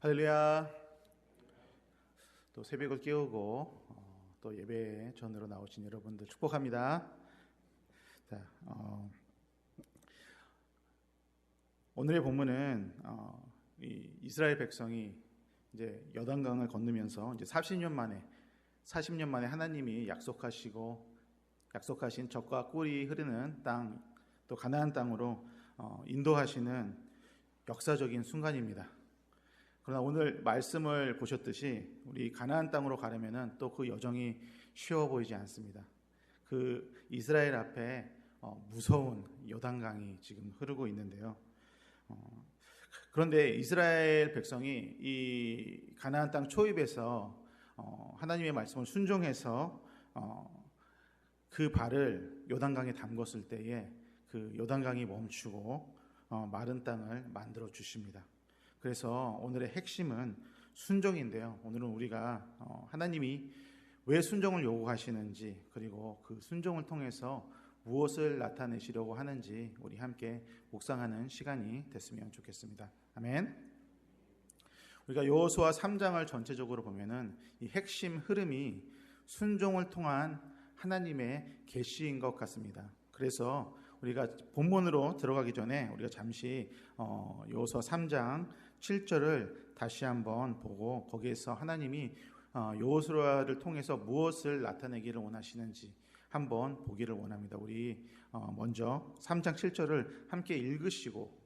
할렐루야. 또 새벽을 깨우고 또 예배 전으로 나오신 여러분들 축복합니다. 자, 오늘의 본문은 이스라엘 백성이 이제 여단강을 건너면서 이제 40년 만에 하나님이 약속하신 젖과 꿀이 흐르는 땅, 또 가나안 땅으로 인도하시는 역사적인 순간입니다. 그러나 오늘 말씀을 보셨듯이 우리 가나안 땅으로 가려면은 또 그 여정이 쉬워 보이지 않습니다. 그 이스라엘 앞에 무서운 요단강이 지금 흐르고 있는데요. 그런데 이스라엘 백성이 이 가나안 땅 초입에서 하나님의 말씀을 순종해서 그 발을 요단강에 담궜을 때에 그 요단강이 멈추고 마른 땅을 만들어 주십니다. 그래서 오늘의 핵심은 순종인데요. 오늘은 우리가 하나님이 왜 순종을 요구하시는지, 그리고 그 순종을 통해서 무엇을 나타내시려고 하는지 우리 함께 묵상하는 시간이 됐으면 좋겠습니다. 아멘. 우리가 여호수아 3장을 전체적으로 보면은 이 핵심 흐름이 순종을 통한 하나님의 계시인 것 같습니다. 그래서 우리가 본문으로 들어가기 전에 우리가 잠시 여호수아 3장 7절을 다시 한번 보고 거기에서 하나님이 여호수아를 통해서 무엇을 나타내기를 원하시는지 한번 보기를 원합니다. 우리 먼저 3장 7절을 함께 읽으시고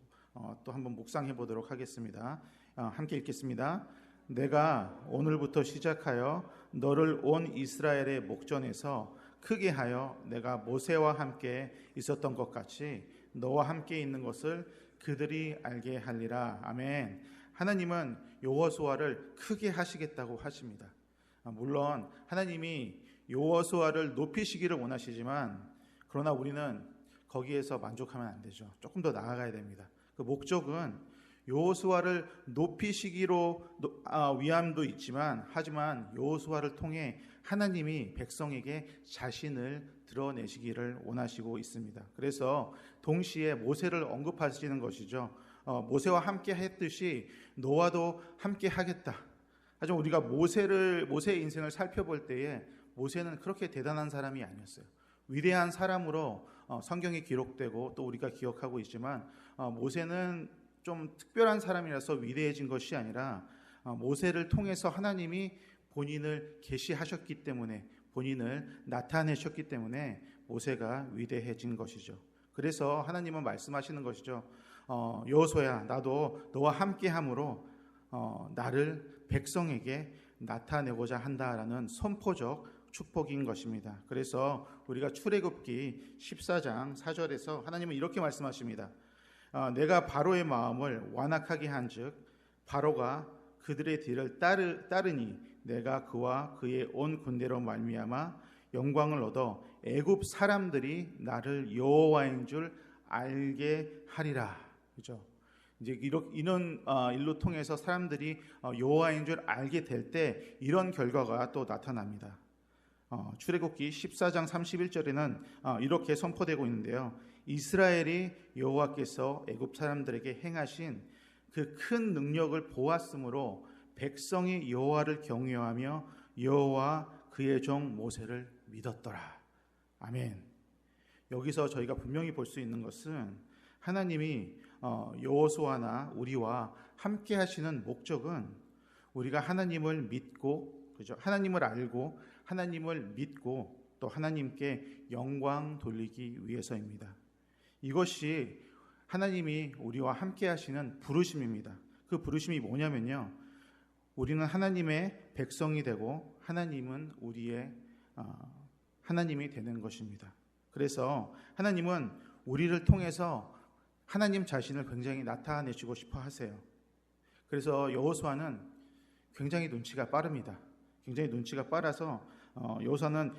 또 한번 묵상해 보도록 하겠습니다. 함께 읽겠습니다. 내가 오늘부터 시작하여 너를 온 이스라엘의 목전에서 크게 하여 내가 모세와 함께 있었던 것 같이 너와 함께 있는 것을 그들이 알게 하리라. 아멘. 하나님은 여호수아를 크게 하시겠다고 하십니다. 물론 하나님이 여호수아를 높이시기를 원하시지만, 그러나 우리는 거기에서 만족하면 안 되죠. 조금 더 나아가야 됩니다. 그 목적은 여호수아를 높이시기로 위함도 있지만, 하지만 여호수아를 통해 하나님이 백성에게 자신을 드러내시기를 원하시고 있습니다. 그래서 동시에 모세를 언급하시는 것이죠. 모세와 함께 했듯이 너와도 함께 하겠다. 하지만 우리가 모세의 인생을 살펴볼 때에 모세는 그렇게 대단한 사람이 아니었어요. 위대한 사람으로 성경에 기록되고 또 우리가 기억하고 있지만, 모세는 좀 특별한 사람이라서 위대해진 것이 아니라 모세를 통해서 하나님이 본인을 계시하셨기 때문에, 본인을 나타내셨기 때문에 모세가 위대해진 것이죠. 그래서 하나님은 말씀하시는 것이죠. 여호수아야, 나도 너와 함께함으로 나를 백성에게 나타내고자 한다라는 선포적 축복인 것입니다. 그래서 우리가 출애굽기 14장 4절에서 하나님은 이렇게 말씀하십니다. 내가 바로의 마음을 완악하게 한즉 바로가 그들의 뒤를 따르니 내가 그와 그의 온 군대로 말미암아 영광을 얻어 애굽 사람들이 나를 여호와인 줄 알게 하리라. 그죠? 이제 이런 일로 통해서 사람들이 여호와인 줄 알게 될 때 이런 결과가 또 나타납니다. 출애굽기 14장 31절에는 이렇게 선포되고 있는데요. 이스라엘이 여호와께서 애굽 사람들에게 행하신 그 큰 능력을 보았으므로 백성이 여호와를 경외하며 여호와 그의 종 모세를 믿었더라. 아멘. 여기서 저희가 분명히 볼 수 있는 것은 하나님이 여호수아나 우리와 함께 하시는 목적은 우리가 하나님을 믿고, 그죠? 하나님을 알고 하나님을 믿고 또 하나님께 영광 돌리기 위해서입니다. 이것이 하나님이 우리와 함께 하시는 부르심입니다. 그 부르심이 뭐냐면요, 우리는 하나님의 백성이 되고 하나님은 우리의 하나님이 되는 것입니다. 그래서 하나님은 우리를 통해서 하나님 자신을 굉장히 나타내시고 싶어 하세요. 그래서 여호수아는 굉장히 눈치가 빠릅니다. 굉장히 눈치가 빨라서 여호수아는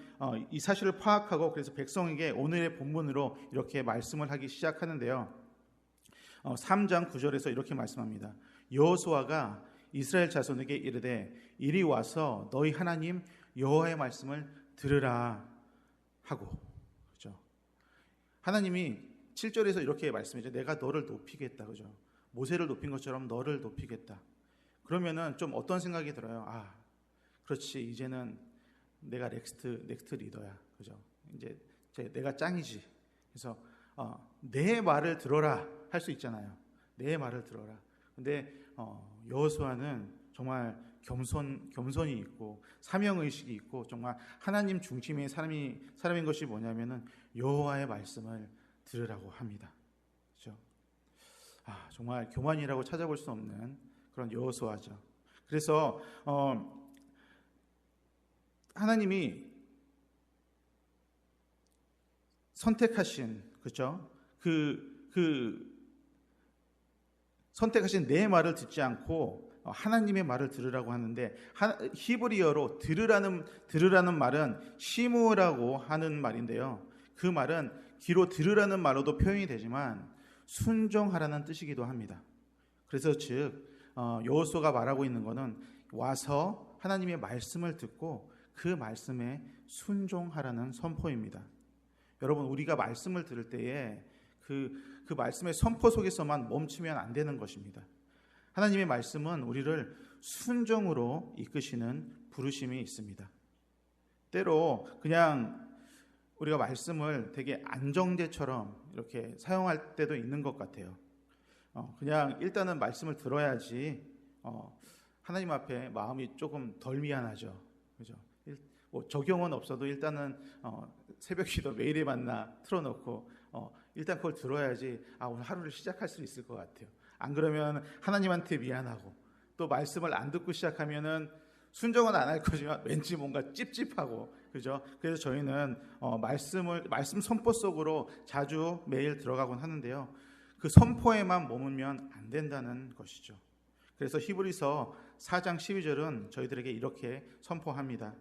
이 사실을 파악하고 그래서 백성에게 오늘의 본문으로 이렇게 말씀을 하기 시작하는데요. 3장 9절에서 이렇게 말씀합니다. 여호수아가 이스라엘 자손에게 이르되 이리 와서 너희 하나님 여호와의 말씀을 들으라 하고, 그렇죠? 하나님이 7절에서 이렇게 말씀이죠. 내가 너를 높이겠다. 그죠? 모세를 높인 것처럼 너를 높이겠다. 그러면은 좀 어떤 생각이 들어요? 아, 그렇지, 이제는 내가 넥스트 리더야, 그죠? 이제 내가 짱이지. 그래서 내 말을 들어라 할 수 있잖아요. 내 말을 들어라. 근데 여호수아는 정말 겸손이 있고 사명 의식이 있고 정말 하나님 중심의 사람인 것이 뭐냐면은 여호와의 말씀을 들으라고 합니다. 그렇죠? 정말 교만이라고 찾아볼 수 없는 그런 여호수아죠. 그래서 하나님이 선택하신, 그렇죠? 선택하신 내 말을 듣지 않고 하나님의 말을 들으라고 하는데, 히브리어로 들으라는 말은 시무라고 하는 말인데요. 그 말은 귀로 들으라는 말로도 표현이 되지만 순종하라는 뜻이기도 합니다. 그래서 즉 여호수아가 말하고 있는 것은 와서 하나님의 말씀을 듣고 그 말씀에 순종하라는 선포입니다. 여러분, 우리가 말씀을 들을 때에 그 말씀의 선포 속에서만 멈추면 안 되는 것입니다. 하나님의 말씀은 우리를 순종으로 이끄시는 부르심이 있습니다. 때로 그냥 우리가 말씀을 되게 안정제처럼 이렇게 사용할 때도 있는 것 같아요. 그냥 일단은 말씀을 들어야지 하나님 앞에 마음이 조금 덜 미안하죠. 그죠? 뭐 적용은 없어도 일단은 새벽기도 매일에 만나 틀어놓고 일단 그걸 들어야지 오늘 하루를 시작할 수 있을 것 같아요. 안 그러면 하나님한테 미안하고, 또 말씀을 안 듣고 시작하면은 순종은 안 할 거지만 왠지 뭔가 찝찝하고, 그죠? 그래서 저희는 말씀 선포 속으로 자주 매일 들어가곤 하는데요. 그 선포에만 머물면 안 된다는 것이죠. 그래서 히브리서 4장 12절은 저희들에게 이렇게 선포합니다.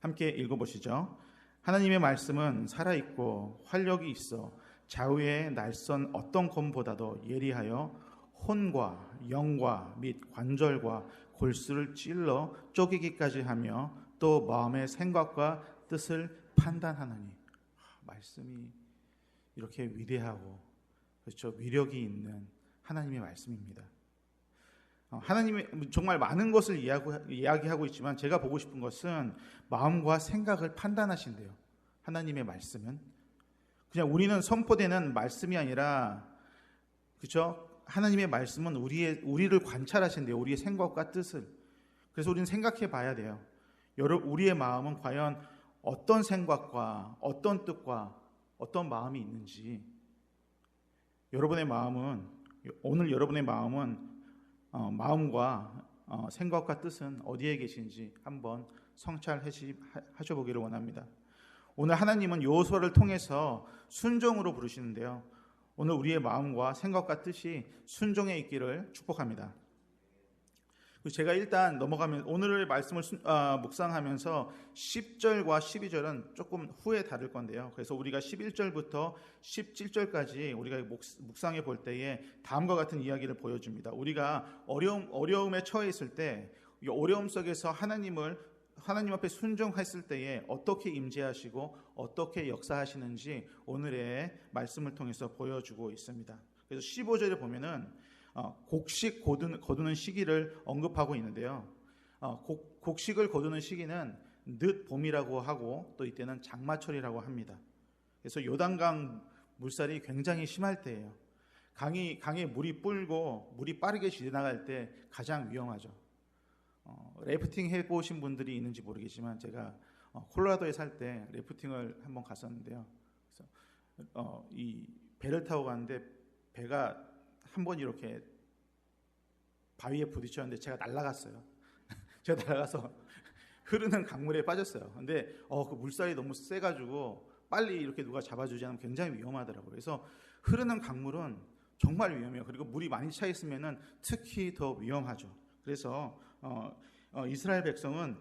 함께 읽어보시죠. 하나님의 말씀은 살아있고 활력이 있어 좌우의 날선 어떤 검보다도 예리하여 혼과 영과 및 관절과 골수를 찔러 쪼개기까지 하며 또 마음의 생각과 뜻을 판단하느니. 말씀이 이렇게 위대하고, 그렇죠, 위력이 있는 하나님의 말씀입니다. 하나님이 정말 많은 것을 이야기하고 있지만 제가 보고 싶은 것은 마음과 생각을 판단하신대요. 하나님의 말씀은 그냥 우리는 선포되는 말씀이 아니라, 그렇죠? 하나님의 말씀은 우리를 관찰하신대요. 우리의 생각과 뜻을. 그래서 우리는 생각해 봐야 돼요. 우리의 마음은 과연 어떤 생각과 어떤 뜻과 어떤 마음이 있는지. 오늘 여러분의 마음은 마음과 생각과 뜻은 어디에 계신지 한번 성찰하셔보기를 원합니다. 오늘 하나님은 여호수아를 통해서 순종으로 부르시는데요. 오늘 우리의 마음과 생각과 뜻이 순종에 있기를 축복합니다. 제가 일단 넘어가면 오늘 말씀을 묵상하면서 10절과 12절은 조금 후에 다룰 건데요. 그래서 우리가 11절부터 17절까지 우리가 묵상해 볼 때에 다음과 같은 이야기를 보여줍니다. 우리가 어려움에 처해 있을 때, 이 어려움 속에서 하나님 앞에 순종했을 때에 어떻게 임재하시고 어떻게 역사하시는지 오늘의 말씀을 통해서 보여주고 있습니다. 그래서 15절에 보면은 곡식 거두는 시기를 언급하고 있는데요. 곡식을 거두는 시기는 늦 봄이라고 하고 또 이때는 장마철이라고 합니다. 그래서 요단강 물살이 굉장히 심할 때예요. 강에 물이 불고 물이 빠르게 지나갈 때 가장 위험하죠. 래프팅 해보신 분들이 있는지 모르겠지만 제가 콜로라도에 살 때 래프팅을 한번 갔었는데요. 그래서 이 배를 타고 갔는데 배가 한번 이렇게 바위에 부딪혔는데 제가 날아갔어요. 제가 날아가서 흐르는 강물에 빠졌어요. 근데 그 물살이 너무 세가지고 빨리 이렇게 누가 잡아주지 않으면 굉장히 위험하더라고요. 그래서 흐르는 강물은 정말 위험해요. 그리고 물이 많이 차 있으면은 특히 더 위험하죠. 그래서 이스라엘 백성은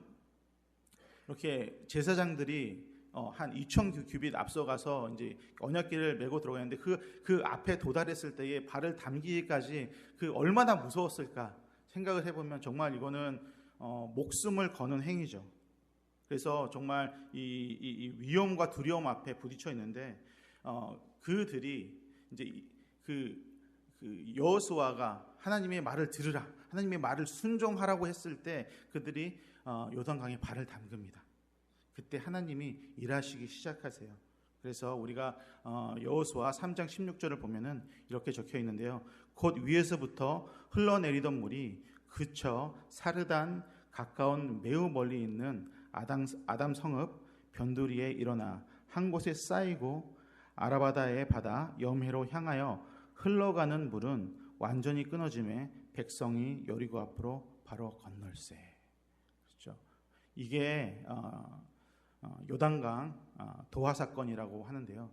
이렇게 제사장들이 한 2,000 규빗 앞서가서 이제 언약궤를 메고 들어가는데 그 앞에 도달했을 때에 발을 담기기까지 얼마나 무서웠을까 생각을 해보면 정말 이거는 목숨을 거는 행위죠. 그래서 정말 이 위험과 두려움 앞에 부딪혀 있는데 그들이 이제 그 그 여호수아가 하나님의 말을 들으라, 하나님의 말을 순종하라고 했을 때 그들이 요단강에 발을 담급니다. 그때 하나님이 일하시기 시작하세요. 그래서 우리가 여호수아 3장 16절을 보면은 이렇게 적혀 있는데요. 곧 위에서부터 흘러내리던 물이 그쳐 사르단 가까운 매우 멀리 있는 아담 성읍 변두리에 일어나 한 곳에 쌓이고 아라바다에 바다 염해로 향하여 흘러가는 물은 완전히 끊어짐에 백성이 여리고 앞으로 바로 건널세. 그렇죠? 이게 요단강 도하 사건이라고 하는데요.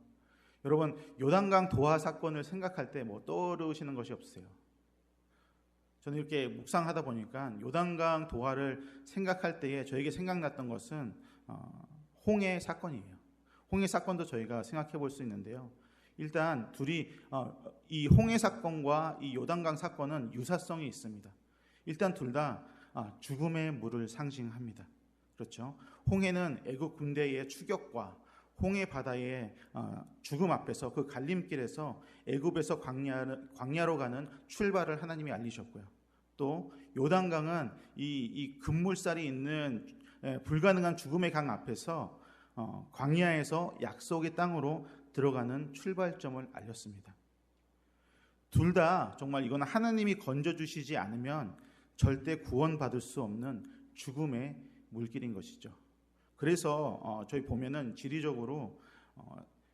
여러분, 요단강 도하 사건을 생각할 때 뭐 떠오르시는 것이 없으세요? 저는 이렇게 묵상하다 보니까 요단강 도하를 생각할 때에 저에게 생각났던 것은 홍해 사건이에요. 홍해 사건도 저희가 생각해 볼 수 있는데요. 일단 둘이 이 홍해 사건과 이 요단강 사건은 유사성이 있습니다. 일단 둘 다 죽음의 물을 상징합니다. 그렇죠? 홍해는 애국 군대의 추격과 홍해 바다의 죽음 앞에서 그 갈림길에서 애굽에서 광야로 가는 출발을 하나님이 알리셨고요. 또 요단강은 이 급물살이 있는 불가능한 죽음의 강 앞에서 광야에서 약속의 땅으로 들어가는 출발점을 알렸습니다. 둘 다 정말 이건 하나님이 건져주시지 않으면 절대 구원받을 수 없는 죽음의 물길인 것이죠. 그래서 저희 보면은 지리적으로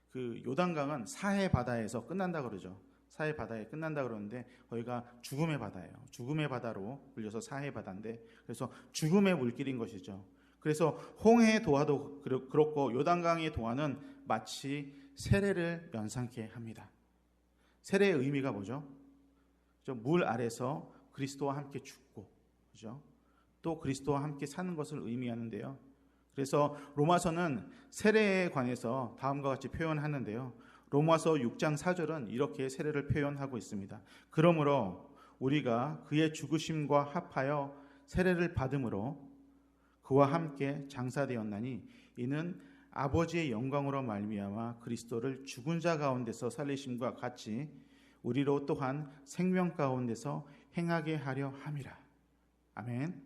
그 요단강은 사해 바다에서 끝난다 그러죠. 사해 바다에 끝난다 그러는데 거기가 죽음의 바다예요. 죽음의 바다로 불려서 사해 바다인데 그래서 죽음의 물길인 것이죠. 그래서 홍해 도하도 그렇고 요단강의 도하는 마치 세례를 연상케 합니다. 세례의 의미가 뭐죠? 물 아래서 그리스도와 함께 죽고, 그죠? 또 그리스도와 함께 사는 것을 의미하는데요. 그래서 로마서는 세례에 관해서 다음과 같이 표현하는데요. 로마서 6장 4절은 이렇게 세례를 표현하고 있습니다. 그러므로 우리가 그의 죽으심과 합하여 세례를 받음으로 그와 함께 장사되었나니 이는 아버지의 영광으로 말미암아 그리스도를 죽은 자 가운데서 살리심과 같이 우리로 또한 생명 가운데서 행하게 하려 함이라. 아멘.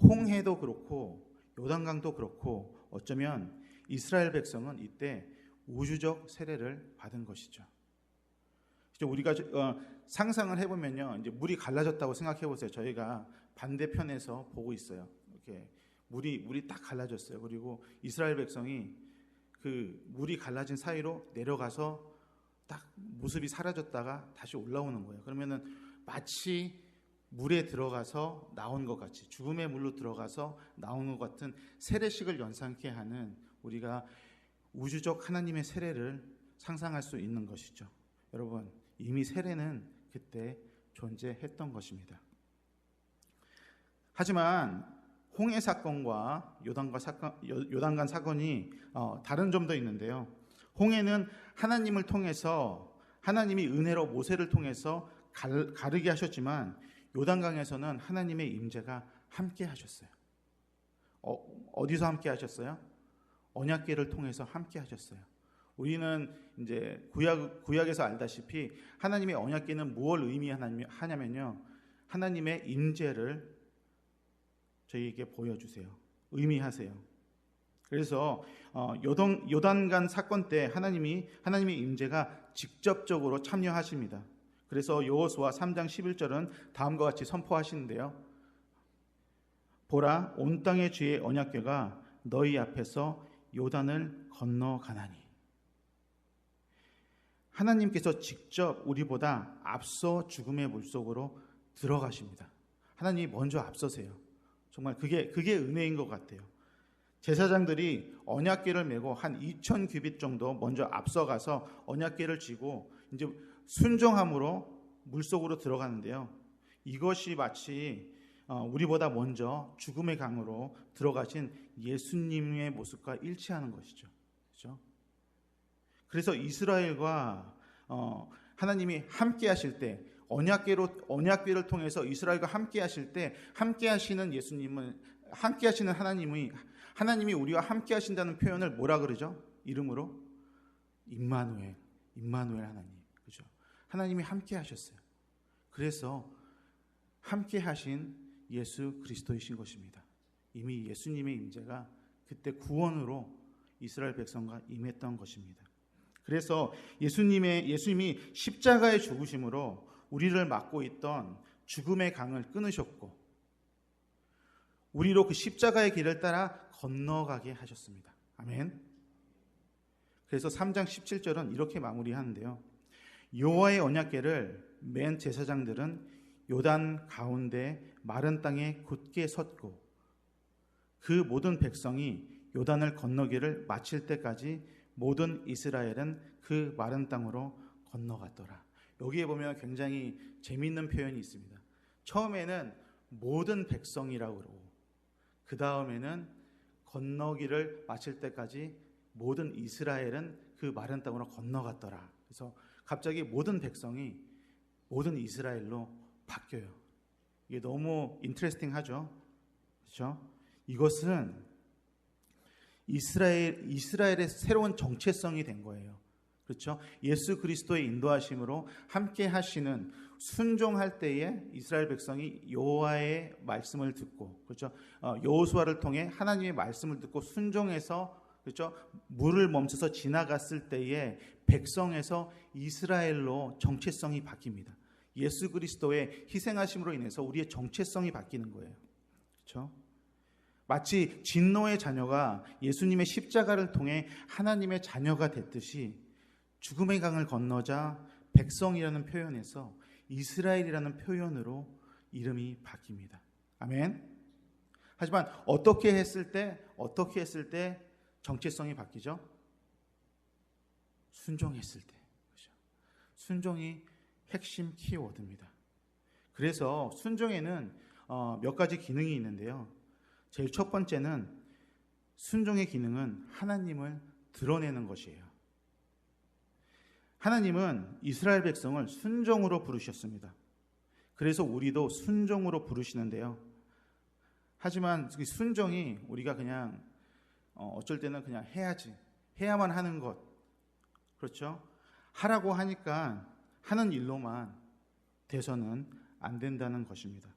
홍해도 그렇고 요단강도 그렇고 어쩌면 이스라엘 백성은 이때 우주적 세례를 받은 것이죠. 우리가 상상을 해보면요, 이제 물이 갈라졌다고 생각해 보세요. 저희가 반대편에서 보고 있어요. 이렇게 물이 딱 갈라졌어요. 그리고 이스라엘 백성이 그 물이 갈라진 사이로 내려가서 딱 모습이 사라졌다가 다시 올라오는 거예요. 그러면은 마치 물에 들어가서 나온 것 같이, 죽음의 물로 들어가서 나온 것 같은 세례식을 연상케 하는 우리가 우주적 하나님의 세례를 상상할 수 있는 것이죠. 여러분, 이미 세례는 그때 존재했던 것입니다. 하지만 홍해 사건과 요단강 사건이 다른 점도 있는데요. 홍해는 하나님을 통해서, 하나님이 은혜로 모세를 통해서 가르게 하셨지만 요단강에서는 하나님의 임재가 함께 하셨어요. 어디서 함께 하셨어요? 언약궤를 통해서 함께 하셨어요. 우리는 이제 구약에서 알다시피 하나님의 언약궤는 무엇을 의미하냐면요, 하나님의 임재를 저희에게 보여주세요. 의미하세요. 그래서 요단강 사건 때 하나님의 임재가 직접적으로 참여하십니다. 그래서 여호수아 3장 11절은 다음과 같이 선포하시는데요. 보라, 온 땅의 주의 언약궤가 너희 앞에서 요단을 건너가나니. 하나님께서 직접 우리보다 앞서 죽음의 물속으로 들어가십니다. 하나님이 먼저 앞서세요. 정말 그게 은혜인 것 같아요. 제사장들이 언약궤를 메고 한 2,000규빗 정도 먼저 앞서가서 언약궤를 쥐고 이제 순종함으로 물속으로 들어가는데요. 이것이 마치 우리보다 먼저 죽음의 강으로 들어가신 예수님의 모습과 일치하는 것이죠. 그렇죠? 그래서 이스라엘과 하나님이 함께 하실 때, 언약궤를 통해서 이스라엘과 함께 하실 때, 함께 하시는 예수님은, 함께 하시는 하나님이 우리와 함께 하신다는 표현을 뭐라 그러죠? 이름으로 임마누엘 하나님. 그죠? 하나님이 함께 하셨어요. 그래서 함께 하신 예수 그리스도이신 것입니다. 이미 예수님의 임재가 그때 구원으로 이스라엘 백성과 임했던 것입니다. 그래서 예수님이 십자가의 죽으심으로 우리를 막고 있던 죽음의 강을 끊으셨고 우리로 그 십자가의 길을 따라 건너가게 하셨습니다. 아멘. 그래서 3장 17절은 이렇게 마무리하는데요. 여호와의 언약궤를 맨 제사장들은 요단 가운데 마른 땅에 굳게 섰고 그 모든 백성이 요단을 건너기를 마칠 때까지 모든 이스라엘은 그 마른 땅으로 건너갔더라. 여기에 보면 굉장히 재미있는 표현이 있습니다. 처음에는 모든 백성이라고 그러고 그 다음에는 건너기를 마칠 때까지 모든 이스라엘은 그 마른 땅으로 건너갔더라. 그래서 갑자기 모든 백성이 모든 이스라엘로 바뀌어요. 이게 너무 인트레스팅하죠. 그렇죠? 이것은 이스라엘의 새로운 정체성이 된 거예요. 그렇죠? 예수 그리스도의 인도하심으로 함께 하시는 순종할 때에 이스라엘 백성이 여호와의 말씀을 듣고 그렇죠? 여호수아를 통해 하나님의 말씀을 듣고 순종해서 그렇죠? 물을 멈춰서 지나갔을 때에 백성에서 이스라엘로 정체성이 바뀝니다. 예수 그리스도의 희생하심으로 인해서 우리의 정체성이 바뀌는 거예요. 그렇죠? 마치 진노의 자녀가 예수님의 십자가를 통해 하나님의 자녀가 됐듯이 죽음의 강을 건너자 백성이라는 표현에서 이스라엘이라는 표현으로 이름이 바뀝니다. 아멘. 하지만 어떻게 했을 때 정체성이 바뀌죠? 순종했을 때. 그렇죠? 순종이 핵심 키워드입니다. 그래서 순종에는 몇 가지 기능이 있는데요. 제일 첫 번째는 순종의 기능은 하나님을 드러내는 것이에요. 하나님은 이스라엘 백성을 순종으로 부르셨습니다. 그래서 우리도 순종으로 부르시는데요. 하지만 그 순종이 우리가 그냥 어쩔 때는 그냥 해야만 하는 것, 그렇죠? 하라고 하니까 하는 일로만 돼서는 안 된다는 것입니다.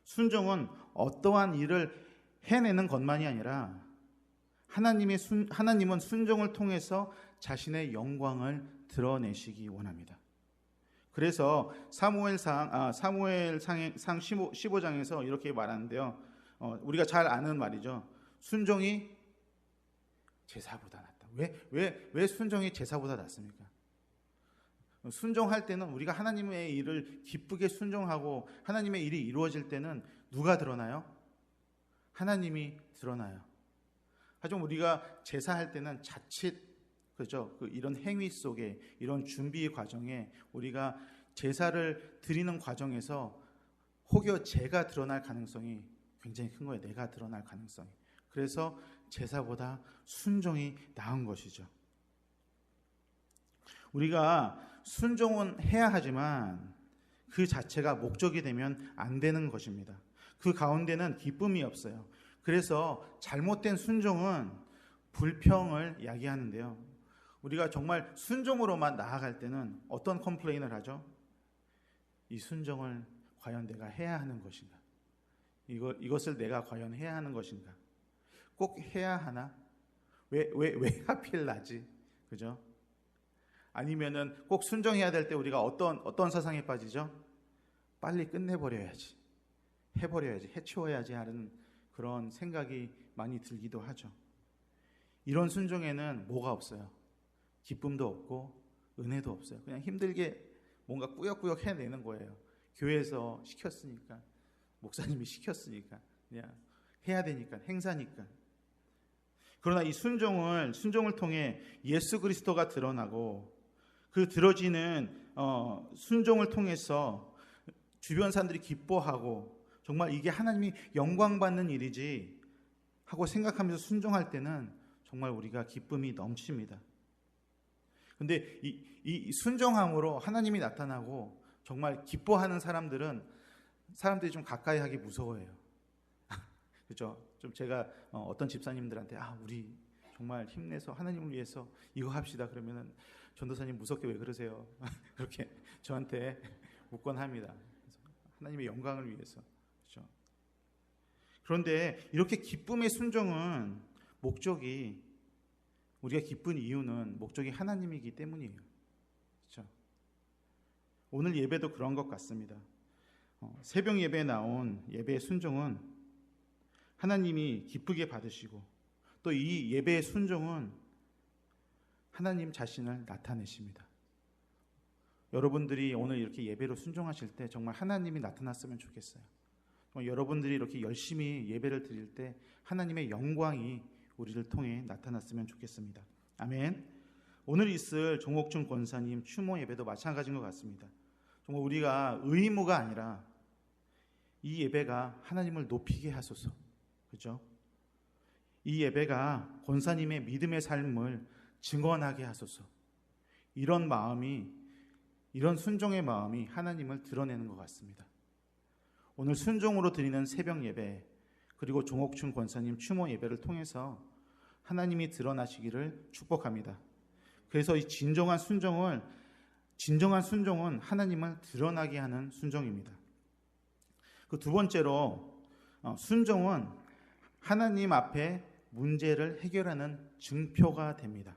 순종은 어떠한 일을 해내는 것만이 아니라 하나님은 순종을 통해서 자신의 영광을 드러내시기 원합니다. 그래서 사무엘상 15장에서 이렇게 말하는데요. 우리가 잘 아는 말이죠. 순종이 제사보다 낫다. 왜 순종이 제사보다 낫습니까? 순종할 때는 우리가 하나님의 일을 기쁘게 순종하고 하나님의 일이 이루어질 때는 누가 드러나요? 하나님이 드러나요. 하지만 우리가 제사할 때는 자칫 그렇죠? 이런 행위 속에 이런 준비 과정에 우리가 제사를 드리는 과정에서 혹여 제가 드러날 가능성이 굉장히 큰 거예요. 내가 드러날 가능성이. 그래서 제사보다 순종이 나은 것이죠. 우리가 순종은 해야 하지만 그 자체가 목적이 되면 안 되는 것입니다. 그 가운데는 기쁨이 없어요. 그래서 잘못된 순종은 불평을 야기하는데요. 우리가 정말 순종으로만 나아갈 때는 어떤 컴플레인을 하죠? 이 순종을 과연 내가 해야 하는 것인가? 이것을 내가 과연 해야 하는 것인가? 꼭 해야 하나? 왜 하필 나지? 그죠? 아니면은 꼭 순종해야 될 때 우리가 어떤 사상에 빠지죠? 빨리 끝내버려야지, 해버려야지, 해치워야지 하는 그런 생각이 많이 들기도 하죠. 이런 순종에는 뭐가 없어요? 기쁨도 없고 은혜도 없어요. 그냥 힘들게 뭔가 꾸역꾸역 해내는 거예요. 교회에서 시켰으니까, 목사님이 시켰으니까, 그냥 해야 되니까, 행사니까. 그러나 이 순종을 통해 예수 그리스도가 드러나고 그 들어지는 순종을 통해서 주변 사람들이 기뻐하고 정말 이게 하나님이 영광받는 일이지 하고 생각하면서 순종할 때는 정말 우리가 기쁨이 넘칩니다. 근데 이 순종함으로 하나님이 나타나고 정말 기뻐하는 사람들이 좀 가까이 하기 무서워해요. 그렇죠? 좀 제가 어떤 집사님들한테 우리 정말 힘내서 하나님을 위해서 이거 합시다 그러면은 전도사님 무섭게 왜 그러세요? 그렇게 저한테 묻곤 합니다. 하나님의 영광을 위해서. 그렇죠? 그런데 이렇게 기쁨의 순종은 목적이, 우리가 기쁜 이유는 목적이 하나님이기 때문이에요. 그렇죠? 오늘 예배도 그런 것 같습니다. 새벽 예배에 나온 예배의 순종은 하나님이 기쁘게 받으시고, 또 이 예배의 순종은 하나님 자신을 나타내십니다. 여러분들이 오늘 이렇게 예배로 순종하실 때 정말 하나님이 나타났으면 좋겠어요. 여러분들이 이렇게 열심히 예배를 드릴 때 하나님의 영광이 우리를 통해 나타났으면 좋겠습니다. 아멘. 오늘 있을 종옥춘 권사님 추모 예배도 마찬가지인 것 같습니다. 정말 우리가 의무가 아니라 이 예배가 하나님을 높이게 하소서. 그렇죠? 이 예배가 권사님의 믿음의 삶을 증언하게 하소서. 이런 마음이, 이런 순종의 마음이 하나님을 드러내는 것 같습니다. 오늘 순종으로 드리는 새벽 예배, 그리고 종옥춘 권사님 추모 예배를 통해서 하나님이 드러나시기를 축복합니다. 그래서 이 진정한 순종은 하나님을 드러나게 하는 순종입니다. 그 두 번째로, 순종은 하나님 앞에 문제를 해결하는 증표가 됩니다.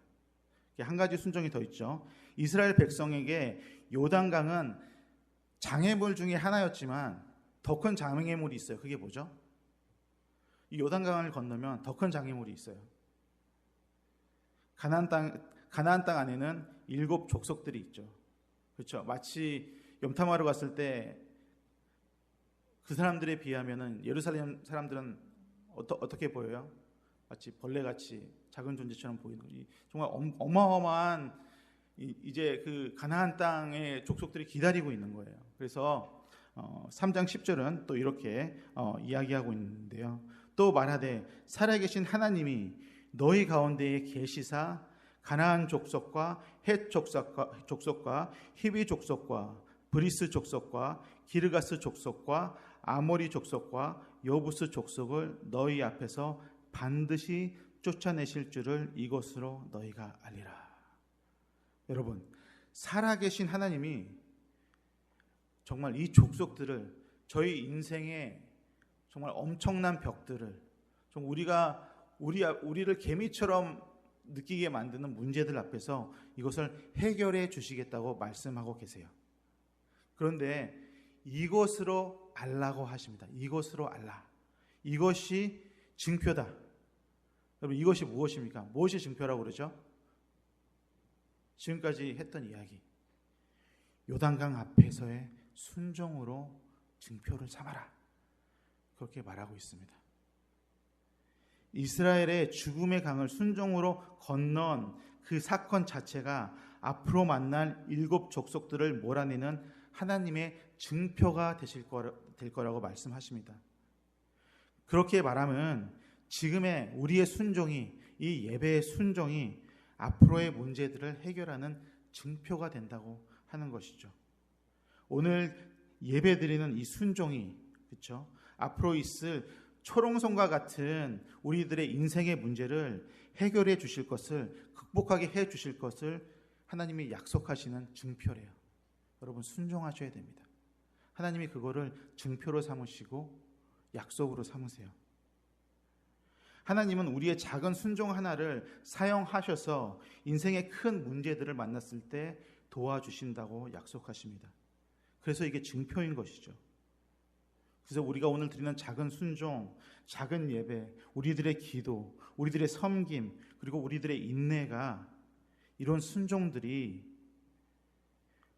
한 가지 순종이 더 있죠. 이스라엘 백성에게 요단강은 장애물 중에 하나였지만 더 큰 장애물이 있어요. 그게 뭐죠? 이 요단강을 건너면 더 큰 장애물이 있어요. 가나안 땅 안에는 7 족속들이 있죠. 그렇죠? 마치 염탐하러 갔을 때 그 사람들에 비하면은 예루살렘 사람들은 어떻게 보여요? 마치 벌레같이 작은 존재처럼 보이는 거지. 정말 어마어마한 이제 그 가나안 땅의 족속들이 기다리고 있는 거예요. 그래서 3장 10절은 또 이렇게 이야기하고 있는데요. 또 말하되 살아계신 하나님이 너희 가운데에 계시사 가나안 족속과 헷 족속과 히비 족속과 브리스 족속과 기르가스 족속과 아모리 족속과 여부스 족속을 너희 앞에서 반드시 쫓아내실 줄을 이것으로 너희가 알리라. 여러분, 살아계신 하나님이 정말 이 족속들을, 저희 인생의 정말 엄청난 벽들을, 우리를 개미처럼 느끼게 만드는 문제들 앞에서 이것을 해결해 주시겠다고 말씀하고 계세요. 그런데 이것으로 알라고 하십니다. 이것으로 알라. 이것이 증표다. 여러분, 이것이 무엇입니까? 무엇이 증표라고 그러죠? 지금까지 했던 이야기, 요단강 앞에서의 순종으로 증표를 삼아라, 그렇게 말하고 있습니다. 이스라엘의 죽음의 강을 순종으로 건넌 그 사건 자체가 앞으로 만날 7 족속들을 몰아내는 하나님의 증표가 될 거라고 말씀하십니다. 그렇게 말하면 지금의 우리의 순종이, 이 예배의 순종이 앞으로의 문제들을 해결하는 증표가 된다고 하는 것이죠. 오늘 예배드리는 이 순종이, 그렇죠? 앞으로 있을 초롱성과 같은 우리들의 인생의 문제를 해결해 주실 것을, 극복하게 해 주실 것을 하나님이 약속하시는 증표래요. 여러분, 순종하셔야 됩니다. 하나님이 그거를 증표로 삼으시고 약속으로 삼으세요. 하나님은 우리의 작은 순종 하나를 사용하셔서 인생의 큰 문제들을 만났을 때 도와주신다고 약속하십니다. 그래서 이게 증표인 것이죠. 그래서 우리가 오늘 드리는 작은 순종, 작은 예배, 우리들의 기도, 우리들의 섬김, 그리고 우리들의 인내가, 이런 순종들이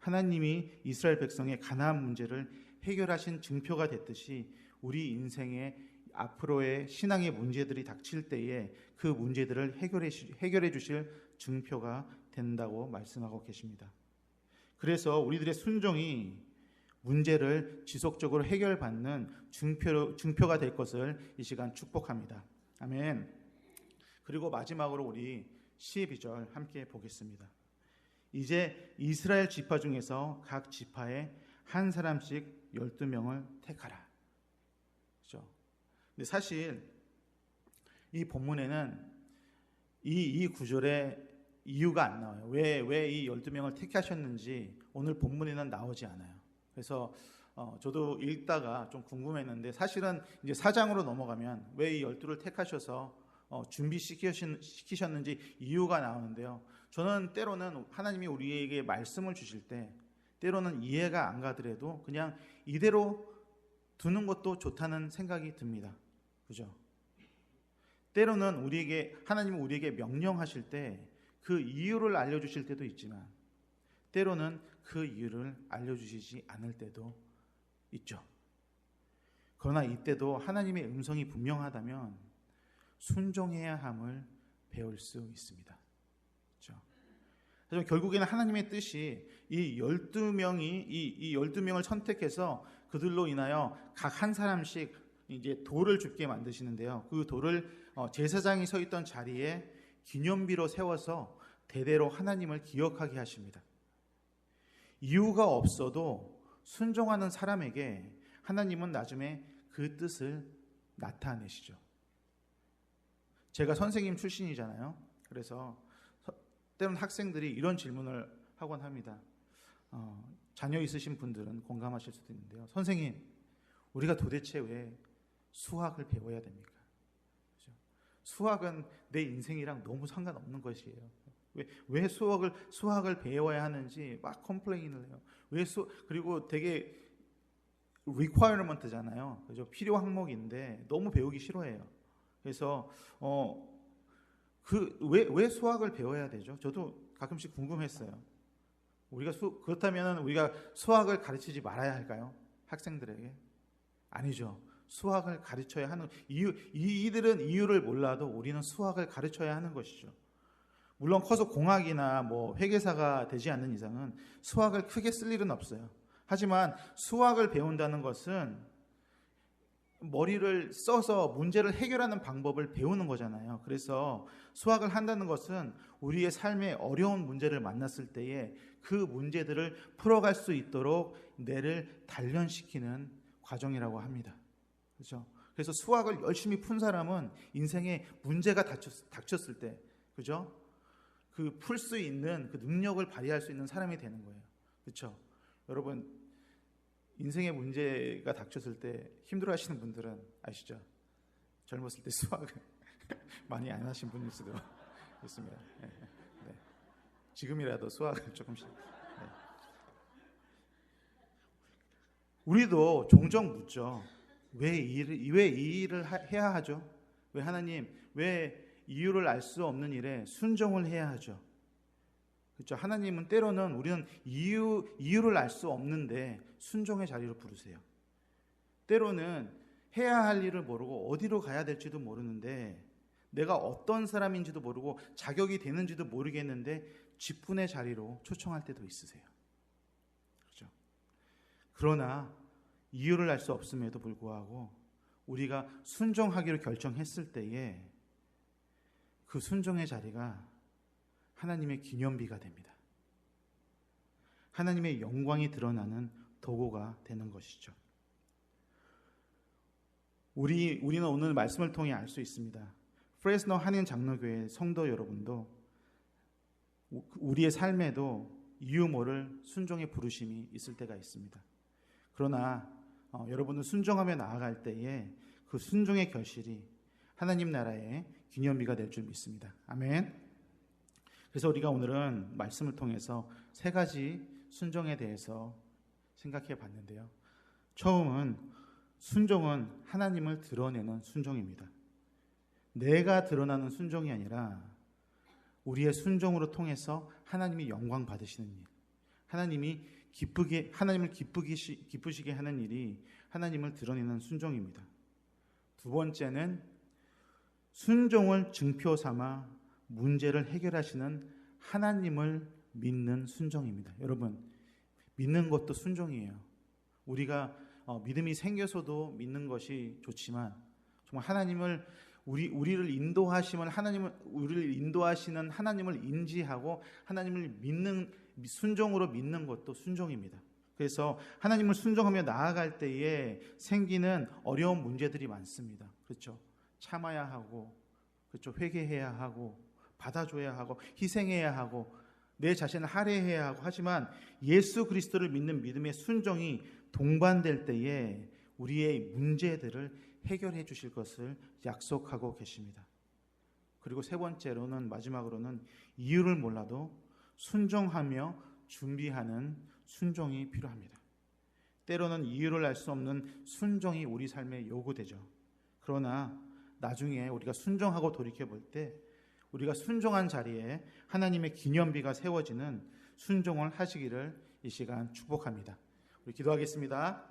하나님이 이스라엘 백성의 가나안 문제를 해결하신 증표가 됐듯이 우리 인생의 앞으로의 신앙의 문제들이 닥칠 때에 그 문제들을 해결해 주실 증표가 된다고 말씀하고 계십니다. 그래서 우리들의 순종이 문제를 지속적으로 해결받는 증표가 될 것을 이 시간 축복합니다. 아멘. 그리고 마지막으로 우리 12절 함께 보겠습니다. 이제 이스라엘 지파 중에서 각 지파에 한 사람씩 12명을 택하라. 그렇죠? 근데 사실 이 본문에는 이 구절에 이유가 안 나와요. 왜 이 12명을 택하셨는지 오늘 본문에는 나오지 않아요. 그래서 저도 읽다가 좀 궁금했는데 사실은 이제 4장으로 넘어가면 왜 이 12를 택하셔서 준비시키셨는지 이유가 나오는데요. 저는 때로는 하나님이 우리에게 말씀을 주실 때 때로는 이해가 안 가더라도 그냥 이대로 두는 것도 좋다는 생각이 듭니다. 그죠? 때로는 하나님은 우리에게 명령하실 때 그 이유를 알려주실 때도 있지만 때로는 그 이유를 알려주시지 않을 때도 있죠. 그러나 이때도 하나님의 음성이 분명하다면 순종해야 함을 배울 수 있습니다. 그렇죠? 하지만 결국에는 하나님의 뜻이 이 12명이 이 12명을 선택해서 그들로 인하여 각 한 사람씩 이제 돌을 줍게 만드시는데요. 그 돌을 제사장이 서 있던 자리에 기념비로 세워서 대대로 하나님을 기억하게 하십니다. 이유가 없어도 순종하는 사람에게 하나님은 나중에 그 뜻을 나타내시죠. 제가 선생님 출신이잖아요. 그래서 때로는 학생들이 이런 질문을 하곤 합니다. 자녀 있으신 분들은 공감하실 수도 있는데요. 선생님, 우리가 도대체 왜 수학을 배워야 됩니까? 그렇죠? 수학은 내 인생이랑 너무 상관없는 것이에요. 왜 수학을 배워야 하는지 막 컴플레인을 해요. 그리고 되게 requirement잖아요. 그죠? 필요 항목인데 너무 배우기 싫어해요. 그래서 왜 수학을 배워야 되죠? 저도 가끔씩 궁금했어요. 그렇다면 우리가 수학을 가르치지 말아야 할까요? 학생들에게? 아니죠. 수학을 가르쳐야 하는 이들은 이유를 몰라도 우리는 수학을 가르쳐야 하는 것이죠. 물론 커서 공학이나 회계사가 되지 않는 이상은 수학을 크게 쓸 일은 없어요. 하지만 수학을 배운다는 것은 머리를 써서 문제를 해결하는 방법을 배우는 거잖아요. 그래서 수학을 한다는 것은 우리의 삶에 어려운 문제를 만났을 때에 그 문제들을 풀어갈 수 있도록 뇌를 단련시키는 과정이라고 합니다. 그렇죠? 그래서 수학을 열심히 푼 사람은 인생에 문제가 닥쳤을 때, 그죠? 그 풀 수 있는 그 능력을 발휘할 수 있는 사람이 되는 거예요. 그렇죠? 여러분, 인생에 문제가 닥쳤을 때 힘들어하시는 분들은 아시죠? 젊었을 때 수학을 많이 안 하신 분일 수도 있습니다. 네. 네. 지금이라도 수학을 조금씩. 네. 우리도 종종 묻죠. 왜 이 일을 해야 하죠? 왜 하나님, 왜 이유를 알 수 없는 일에 순종을 해야 하죠? 그렇죠? 하나님은 때로는 우리는 이유를 알 수 없는데 순종의 자리로 부르세요. 때로는 해야 할 일을 모르고 어디로 가야 될지도 모르는데 내가 어떤 사람인지도 모르고 자격이 되는지도 모르겠는데 직분의 자리로 초청할 때도 있으세요. 그렇죠? 그러나 이유를 알 수 없음에도 불구하고 우리가 순종하기로 결정했을 때에 그 순종의 자리가 하나님의 기념비가 됩니다. 하나님의 영광이 드러나는 도구가 되는 것이죠. 우리는 오늘 말씀을 통해 알 수 있습니다. 프레스노 한인 장로교회 성도 여러분도 우리의 삶에도 이유 모를 순종의 부르심이 있을 때가 있습니다. 그러나 여러분은 순종하며 나아갈 때에 그 순종의 결실이 하나님 나라의 기념비가 될 줄 믿습니다. 아멘. 그래서 우리가 오늘은 말씀을 통해서 세 가지 순종에 대해서 생각해 봤는데요. 처음은 순종은 하나님을 드러내는 순종입니다. 내가 드러나는 순종이 아니라 우리의 순종으로 통해서 하나님이 영광 받으시는 일, 하나님을 기쁘시게 하는 일이 하나님을 드러내는 순종입니다. 두 번째는 순종을 증표 삼아 문제를 해결하시는 하나님을 믿는 순종입니다. 여러분, 믿는 것도 순종이에요. 우리가 믿음이 생겨서도 믿는 것이 좋지만 정말 하나님을 우리를 인도하시는 하나님을 인지하고 하나님을 믿는 순종으로 믿는 것도 순종입니다. 그래서 하나님을 순종하며 나아갈 때에 생기는 어려운 문제들이 많습니다. 그렇죠? 참아야 하고, 그렇죠? 회개해야 하고, 받아줘야 하고 희생해야 하고 내 자신을 할애해야 하고 하지만 예수 그리스도를 믿는 믿음의 순종이 동반될 때에 우리의 문제들을 해결해 주실 것을 약속하고 계십니다. 그리고 세 번째로는 마지막으로는 이유를 몰라도 순종하며 준비하는 순종이 필요합니다. 때로는 이유를 알 수 없는 순종이 우리 삶에 요구되죠. 그러나 나중에 우리가 순종하고 돌이켜 볼 때 우리가 순종한 자리에 하나님의 기념비가 세워지는 순종을 하시기를 이 시간 축복합니다. 우리 기도하겠습니다.